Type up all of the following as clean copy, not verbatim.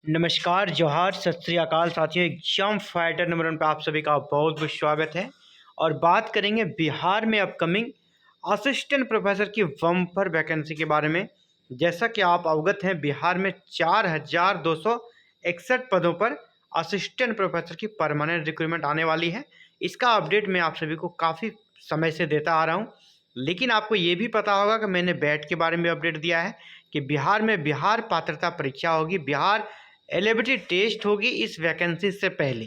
नमस्कार, जोहार, सत श्री अकाल साथियों। एग्जाम फाइटर नंबर 1 पे आप सभी का बहुत बहुत स्वागत है। और बात करेंगे बिहार में अपकमिंग असिस्टेंट प्रोफेसर की बम्पर वैकेंसी के बारे में। जैसा कि आप अवगत हैं, बिहार में 4261 पदों पर असिस्टेंट प्रोफेसर की परमानेंट रिक्रूटमेंट आने वाली है। इसका अपडेट मैं आप सभी को काफ़ी समय से देता आ रहा हूँ, लेकिन आपको ये भी पता होगा कि मैंने बैट के बारे में अपडेट दिया है कि बिहार में बिहार पात्रता परीक्षा होगी, बिहार एलिजिबिलिटी टेस्ट होगी इस वैकेंसी से पहले।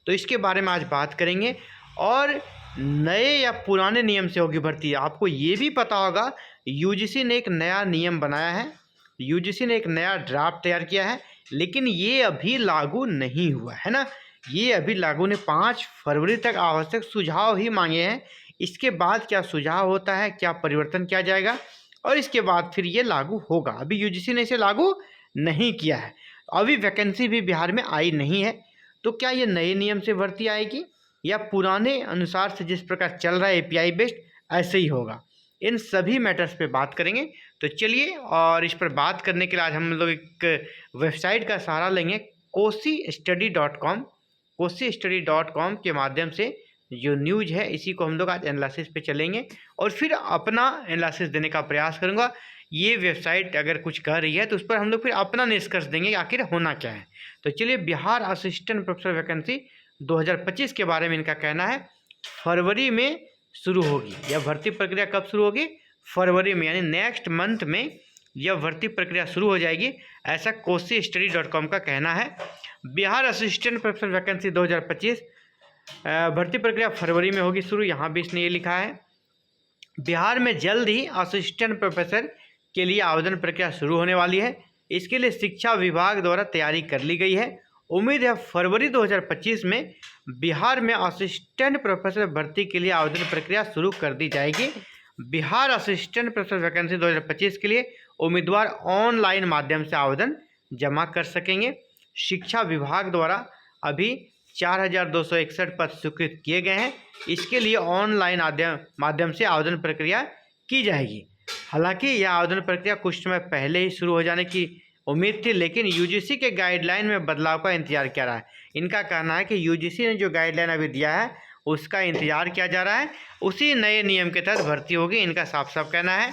तो इसके बारे में आज बात करेंगे। और नए या पुराने नियम से होगी भर्ती। आपको ये भी पता होगा यूजीसी ने एक नया नियम बनाया है, यूजीसी ने एक नया ड्राफ्ट तैयार किया है, लेकिन ये अभी लागू नहीं हुआ है ना। ये अभी लागू ने 5 फरवरी तक आवश्यक सुझाव ही मांगे हैं। इसके बाद क्या सुझाव होता है, क्या परिवर्तन किया जाएगा और इसके बाद फिर ये लागू होगा। अभी यूजीसी ने इसे लागू नहीं किया है, अभी वैकेंसी भी बिहार में आई नहीं है। तो क्या ये नए नियम से भर्ती आएगी या पुराने अनुसार से जिस प्रकार चल रहा है एपीआई बेस्ड ऐसे ही होगा, इन सभी मैटर्स पे बात करेंगे। तो चलिए, और इस पर बात करने के लिए आज हम लोग एक वेबसाइट का सहारा लेंगे, kosi-study.com। kosi-study.com के माध्यम से जो न्यूज़ है इसी को हम लोग आज एनालिसिस पे चलेंगे और फिर अपना एनालिसिस देने का प्रयास करूँगा। ये वेबसाइट अगर कुछ कह रही है तो उस पर हम लोग फिर अपना निष्कर्ष देंगे कि आखिर होना क्या है। तो चलिए, बिहार असिस्टेंट प्रोफेसर वैकेंसी 2025 के बारे में इनका कहना है फरवरी में शुरू होगी। यह भर्ती प्रक्रिया कब शुरू होगी? फरवरी में, यानी नेक्स्ट मंथ में यह भर्ती प्रक्रिया शुरू हो जाएगी, ऐसा kosi-study.com का कहना है। बिहार असिस्टेंट प्रोफेसर वैकेंसी 2025 भर्ती प्रक्रिया फरवरी में होगी शुरू। यहाँ भी इसने ये लिखा है, बिहार में जल्द ही असिस्टेंट प्रोफेसर के लिए आवेदन प्रक्रिया शुरू होने वाली है। इसके लिए शिक्षा विभाग द्वारा तैयारी कर ली गई है। उम्मीद है फरवरी 2025 में बिहार में असिस्टेंट प्रोफेसर भर्ती के लिए आवेदन प्रक्रिया शुरू कर दी जाएगी। बिहार असिस्टेंट प्रोफेसर वैकेंसी 2025 के लिए उम्मीदवार ऑनलाइन माध्यम से आवेदन जमा कर सकेंगे। शिक्षा विभाग द्वारा अभी 4261 पद स्वीकृत किए गए हैं। इसके लिए ऑनलाइन माध्यम से आवेदन प्रक्रिया की जाएगी। हालांकि यह आवेदन प्रक्रिया कुछ समय पहले ही शुरू हो जाने की उम्मीद थी, लेकिन यूजीसी के गाइडलाइन में बदलाव का इंतजार किया रहा है। इनका कहना है कि यूजीसी ने जो गाइडलाइन अभी दिया है उसका इंतजार किया जा रहा है, उसी नए नियम के तहत भर्ती होगी, इनका साफ साफ कहना है।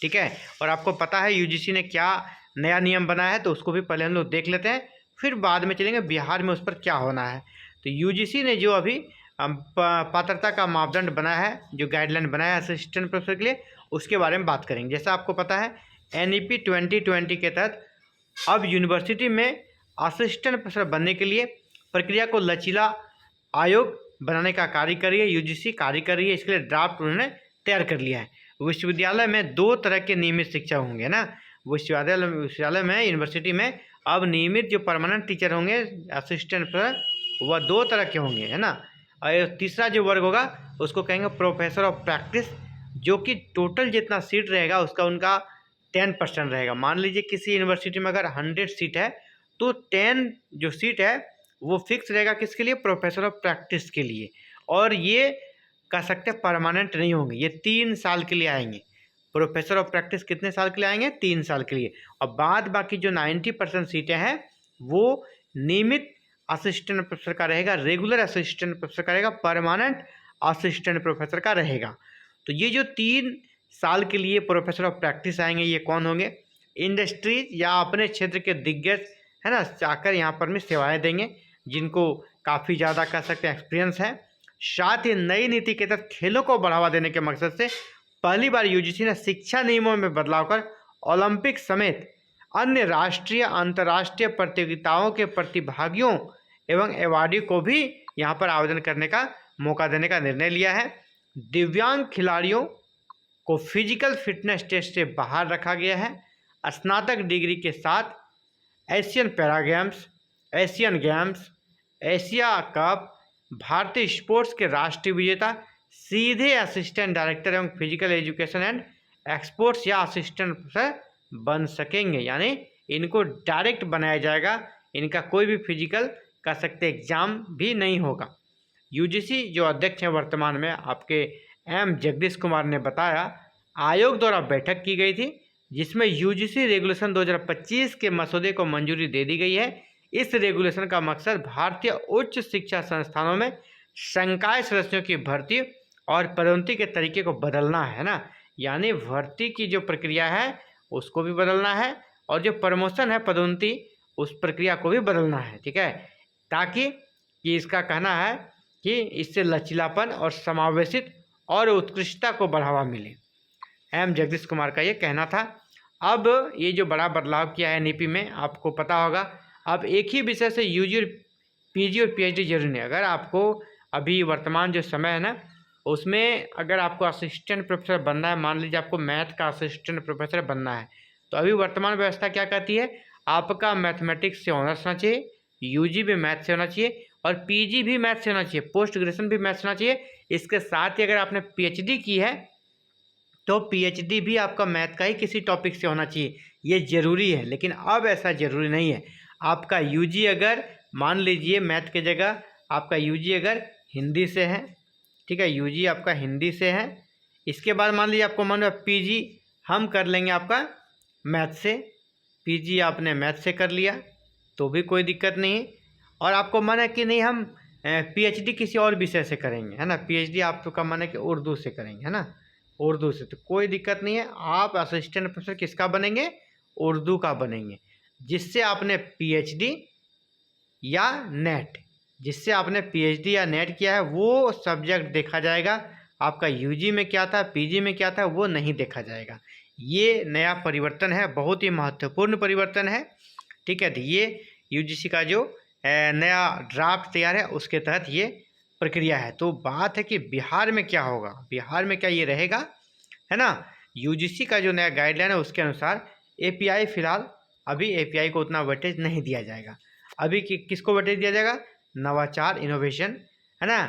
ठीक है, और आपको पता है यूजीसी ने क्या नया नियम बनाया है, तो उसको भी पहले हम लोग देख लेते हैं, फिर बाद में चलेंगे बिहार में उस पर क्या होना है। तो यूजीसी ने जो अभी पात्रता का मापदंड बनाया है, जो गाइडलाइन बनाया है असिस्टेंट प्रोफेसर के लिए, उसके बारे में बात करेंगे। जैसा आपको पता है एनईपी 2020 के तहत अब यूनिवर्सिटी में असिस्टेंट प्रोफेसर बनने के लिए प्रक्रिया को लचीला आयोग बनाने का कार्य कर रही है, यूजीसी कार्य कर रही है। इसके लिए ड्राफ्ट उन्होंने तैयार कर लिया है। विश्वविद्यालय में 2 तरह के नियमित शिक्षक होंगे ना। विश्वविद्यालय में, यूनिवर्सिटी में अब नियमित जो परमानेंट टीचर होंगे असिस्टेंट प्रोफेसर, वह 2 तरह के होंगे, है ना। और तीसरा जो वर्ग होगा उसको कहेंगे प्रोफेसर ऑफ प्रैक्टिस, जो कि टोटल जितना सीट रहेगा उसका उनका 10% रहेगा। मान लीजिए किसी यूनिवर्सिटी में अगर 100 सीट है तो 10 जो सीट है वो फिक्स रहेगा किसके लिए? प्रोफेसर ऑफ प्रैक्टिस के लिए। और ये कह सकते हैं परमानेंट नहीं होंगे, ये 3 साल के लिए आएंगे। प्रोफेसर ऑफ प्रैक्टिस कितने साल के लिए आएंगे? 3 साल के लिए। और बाद बाकी जो 90% सीटें हैं वो नियमित असिस्टेंट प्रोफेसर का रहेगा, रेगुलर असिस्टेंट प्रोफेसर का रहेगा, परमानेंट असिस्टेंट प्रोफेसर का रहेगा। तो ये जो 3 साल के लिए प्रोफेसर ऑफ प्रैक्टिस आएंगे, ये कौन होंगे? इंडस्ट्रीज या अपने क्षेत्र के दिग्गज, है ना, जाकर यहाँ पर में सेवाएं देंगे, जिनको काफ़ी ज़्यादा कह सकते हैं एक्सपीरियंस है। साथ ही नई नीति के तहत खेलों को बढ़ावा देने के मकसद से पहली बार यूजीसी ने शिक्षा नियमों में बदलाव कर ओलंपिक समेत अन्य राष्ट्रीय अंतर्राष्ट्रीय प्रतियोगिताओं के प्रतिभागियों एवं एवार्डियों को भी यहाँ पर आवेदन करने का मौका देने का निर्णय लिया है। दिव्यांग खिलाड़ियों को फिजिकल फिटनेस टेस्ट से बाहर रखा गया है। स्नातक डिग्री के साथ Asian para games, Asian games, Asia cup, भारतीय स्पोर्ट्स के राष्ट्रीय विजेता सीधे असिस्टेंट डायरेक्टर एवं फिजिकल एजुकेशन एंड एक्सपोर्ट्स या असिस्टेंट प्रोफेसर बन सकेंगे। यानी इनको डायरेक्ट बनाया जाएगा, इनका कोई भी फिजिकल कह सकते एग्जाम भी नहीं होगा। यूजीसी जो अध्यक्ष हैं वर्तमान में आपके एम जगदीश कुमार ने बताया, आयोग द्वारा बैठक की गई थी जिसमें यूजीसी रेगुलेशन 2025 के मसौदे को मंजूरी दे दी गई है। इस रेगुलेशन का मकसद भारतीय उच्च शिक्षा संस्थानों में संकाय सदस्यों की भर्ती और पदोन्नति के तरीके को बदलना है ना, यानी भर्ती की जो प्रक्रिया है उसको भी बदलना है और जो प्रमोशन है पदोन्नति उस प्रक्रिया को भी बदलना है, ठीक है, ताकि कि इसका कहना है कि इससे लचीलापन और समावेशित और उत्कृष्टता को बढ़ावा मिले। एम जगदीश कुमार का ये कहना था। अब ये जो बड़ा बदलाव किया है नीति में, आपको पता होगा अब एक ही विषय से यूजी और पीजी और पीएचडी जरूरी नहीं। अगर आपको अभी वर्तमान जो समय है ना उसमें अगर आपको असिस्टेंट प्रोफेसर बनना है, मान लीजिए आपको मैथ का असिस्टेंट प्रोफेसर बनना है, तो अभी वर्तमान व्यवस्था क्या कहती है, आपका मैथमेटिक्स से ऑनर्स होना चाहिए, यूजी भी मैथ से होना चाहिए और पीजी भी मैथ से होना चाहिए, पोस्ट ग्रेजुएशन भी मैथ से होना चाहिए। इसके साथ ही अगर आपने पीएचडी की है तो पीएचडी भी आपका मैथ का ही किसी टॉपिक से होना चाहिए, ये ज़रूरी है। लेकिन अब ऐसा ज़रूरी नहीं है। आपका यूजी अगर मान लीजिए मैथ की जगह आपका यूजी अगर हिंदी से है, ठीक है, यूजी आपका हिंदी से है, इसके बाद मान लीजिए आपको मान लो पीजी हम कर लेंगे आपका मैथ से, पीजी आपने मैथ से कर लिया तो भी कोई दिक्कत नहीं है। और आपको मन है कि नहीं हम पीएचडी किसी और विषय से करेंगे, है ना, पीएचडी आपका मन है कि उर्दू से करेंगे, है ना, उर्दू से, तो कोई दिक्कत नहीं है। आप असिस्टेंट प्रोफेसर किसका बनेंगे, उर्दू का बनेंगे, जिससे आपने पीएचडी या नेट, जिससे आपने पीएचडी या नेट किया है वो सब्जेक्ट देखा जाएगा। आपका यूजी में क्या था, पीजी में क्या था, वो नहीं देखा जाएगा। ये नया परिवर्तन है, बहुत ही महत्वपूर्ण परिवर्तन है, ठीक है। तो ये यूजीसी का जो नया ड्राफ्ट तैयार है उसके तहत ये प्रक्रिया है। तो बात है कि बिहार में क्या होगा, बिहार में क्या ये रहेगा, है ना। यूजीसी का जो नया गाइडलाइन है उसके अनुसार एपीआई फिलहाल अभी एपीआई को उतना वेटेज नहीं दिया जाएगा। अभी किसको वेटेज दिया जाएगा, नवाचार, इनोवेशन, है ना,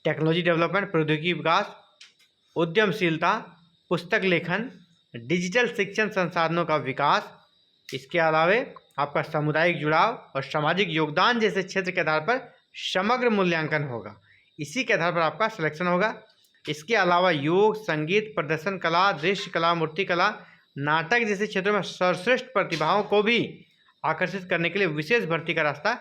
टेक्नोलॉजी डेवलपमेंट, प्रौद्योगिकी विकास, उद्यमशीलता, पुस्तक लेखन, डिजिटल शिक्षण संसाधनों का विकास, इसके अलावे आपका सामुदायिक जुड़ाव और सामाजिक योगदान जैसे क्षेत्र के आधार पर समग्र मूल्यांकन होगा। इसी के आधार पर आपका सिलेक्शन होगा। इसके अलावा योग, संगीत, प्रदर्शन कला, दृश्य कला, मूर्ति कला, नाटक जैसे क्षेत्रों में सर्वश्रेष्ठ प्रतिभाओं को भी आकर्षित करने के लिए विशेष भर्ती का रास्ता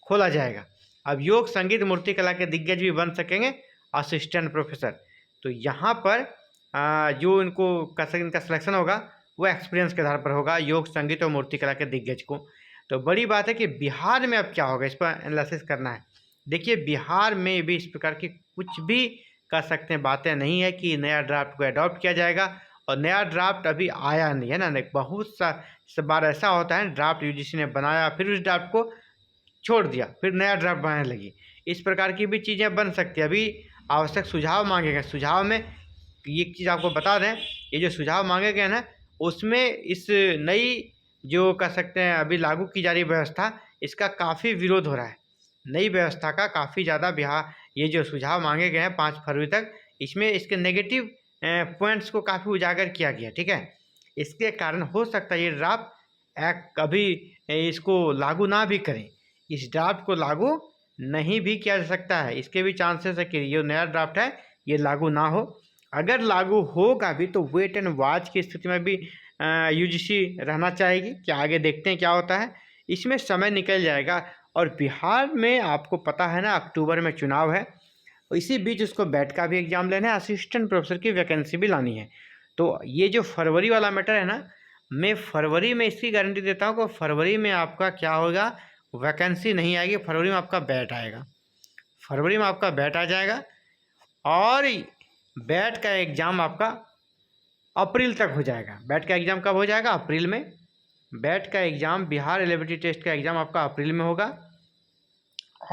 खोला जाएगा। अब योग, संगीत, मूर्ति कला के दिग्गज भी बन सकेंगे असिस्टेंट प्रोफेसर। तो यहाँ पर जो इनका सिलेक्शन होगा वो एक्सपीरियंस के आधार पर होगा, योग, संगीत और मूर्ति कला के दिग्गज को। तो बड़ी बात है कि बिहार में अब क्या होगा, इस पर एनालिसिस करना है। देखिए बिहार में भी इस प्रकार की कुछ भी कर सकते हैं बातें नहीं है कि नया ड्राफ्ट को अडॉप्ट किया जाएगा, और नया ड्राफ्ट अभी आया नहीं है ना। बहुत सा बार ऐसा होता है ड्राफ्ट यूजीसी ने बनाया फिर उस ड्राफ्ट को छोड़ दिया, फिर नया ड्राफ्ट बनाने लगी। इस प्रकार की भी चीज़ें बन सकती है। अभी आवश्यक सुझाव मांगे गए, सुझाव में एक चीज़ आपको बता दें, ये जो सुझाव मांगे गए ना उसमें इस नई जो कह सकते हैं अभी लागू की जा रही व्यवस्था, इसका काफ़ी विरोध हो रहा है। नई व्यवस्था का काफ़ी ज़्यादा बिहार ये जो सुझाव मांगे गए हैं 5 फरवरी तक, इसमें इसके नेगेटिव पॉइंट्स को काफ़ी उजागर किया गया, ठीक है। इसके कारण हो सकता है ये ड्राफ्ट एक्ट कभी इसको लागू ना भी करें, इस ड्राफ्ट को लागू नहीं भी किया जा सकता है। इसके भी चांसेस है कि ये नया ड्राफ्ट है ये लागू ना हो। अगर लागू होगा भी तो वेट एंड वॉच की स्थिति में भी यूजीसी रहना चाहेगी कि आगे देखते हैं क्या होता है। इसमें समय निकल जाएगा। और बिहार में आपको पता है ना अक्टूबर में चुनाव है, इसी बीच उसको बैट का भी एग्जाम लेना है, असिस्टेंट प्रोफेसर की वैकेंसी भी लानी है। तो ये जो फरवरी वाला मैटर है ना, मैं फरवरी में इसकी गारंटी देता हूँ कि फरवरी में आपका क्या होगा, वैकेंसी नहीं आएगी, फरवरी में आपका बैट आएगा, फरवरी में आपका बैट आ जाएगा। और बैट का एग्ज़ाम आपका अप्रैल तक हो जाएगा। बैट का एग्ज़ाम कब हो जाएगा, अप्रैल में। बैट का एग्ज़ाम बिहार एलिजिबिलिटी टेस्ट का एग्ज़ाम आपका अप्रैल में होगा।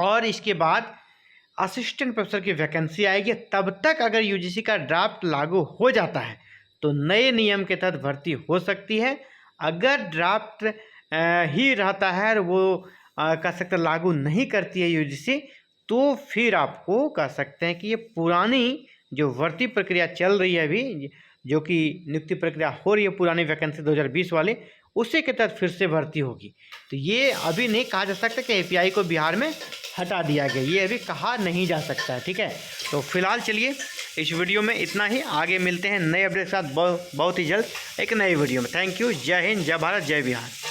और इसके बाद असिस्टेंट प्रोफेसर की वैकेंसी आएगी। तब तक अगर यूजीसी का ड्राफ्ट लागू हो जाता है तो नए नियम के तहत भर्ती हो सकती है। अगर ड्राफ्ट ही रहता है और वो कह सकते लागू नहीं करती है यूजीसी, तो फिर आपको कह सकते हैं कि ये पुरानी जो भर्ती प्रक्रिया चल रही है अभी, जो कि नियुक्ति प्रक्रिया हो रही है पुरानी वैकेंसी 2020 वाली, उसी के तहत फिर से भर्ती होगी। तो ये अभी नहीं कहा जा सकता कि एपीआई को बिहार में हटा दिया गया, ये अभी कहा नहीं जा सकता है, ठीक है। तो फिलहाल चलिए इस वीडियो में इतना ही, आगे मिलते हैं नए अपडेट के साथ बहुत ही जल्द एक नई वीडियो में। थैंक यू, जय हिंद, जय भारत, जय बिहार।